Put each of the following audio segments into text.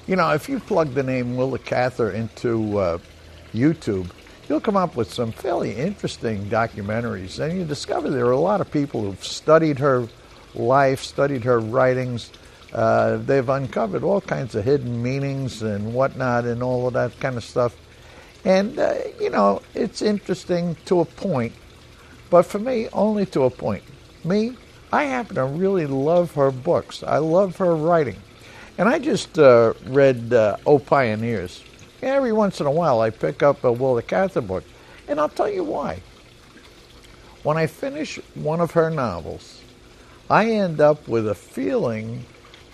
You know, if you plug the name Willa Cather into YouTube, you'll come up with some fairly interesting documentaries, and you discover there are a lot of people who've studied her life, studied her writings. They've uncovered all kinds of hidden meanings and whatnot and all of that kind of stuff. And, you know, it's interesting to a point, but for me, only to a point. Me, I happen to really love her books. I love her writing. And I just read O Pioneers. Every once in a while, I pick up a Willa Cather book, and I'll tell you why. When I finish one of her novels, I end up with a feeling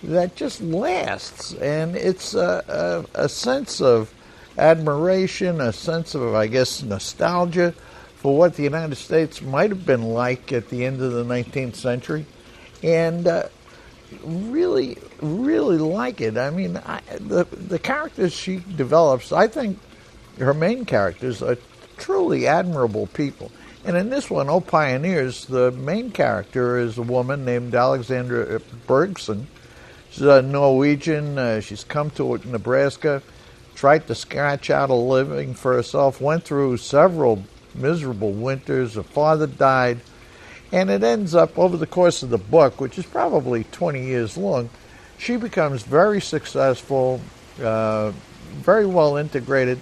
that just lasts, and it's a sense of admiration, a sense of, I guess, nostalgia for what the United States might have been like at the end of the 19th century, and really like it. I mean, the characters she develops, I think her main characters are truly admirable people. And in this one, O Pioneers, the main character is a woman named Alexandra Bergson. She's a Norwegian. She's come to Nebraska, tried to scratch out a living for herself, went through several miserable winters. Her father died. And it ends up, over the course of the book, which is probably 20 years long, she becomes very successful, very well integrated.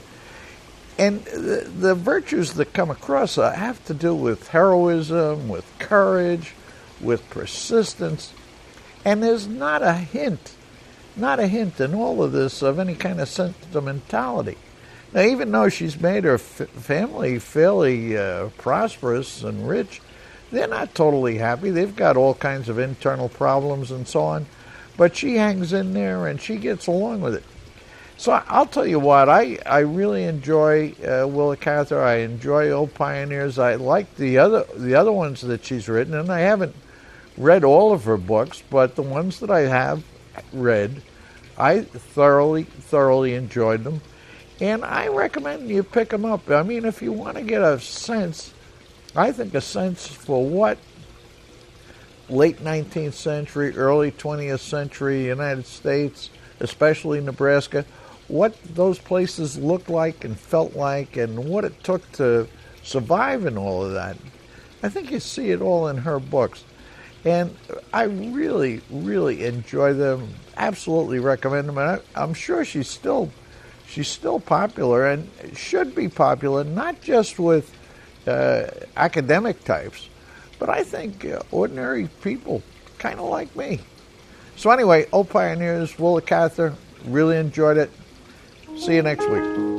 And the virtues that come across her have to do with heroism, with courage, with persistence. And there's not a hint in all of this of any kind of sentimentality. Now, even though she's made her family fairly prosperous and rich, they're not totally happy. They've got all kinds of internal problems and so on. But she hangs in there and she gets along with it. So I'll tell you what, I really enjoy Willa Cather. I enjoy O Pioneers. I like the other ones that she's written, and I haven't read all of her books, but the ones that I have read, I thoroughly enjoyed them. And I recommend you pick them up. I mean, if you want to get a sense, I think a sense for what late 19th century, early 20th century United States, especially Nebraska, what those places looked like and felt like and what it took to survive in all of that. I think you see it all in her books. And I really enjoy them, absolutely recommend them. And I'm sure she's still popular and should be popular, not just with academic types, but I think ordinary people kind of like me. So anyway, O Pioneers, Willa Cather, really enjoyed it. See you next week.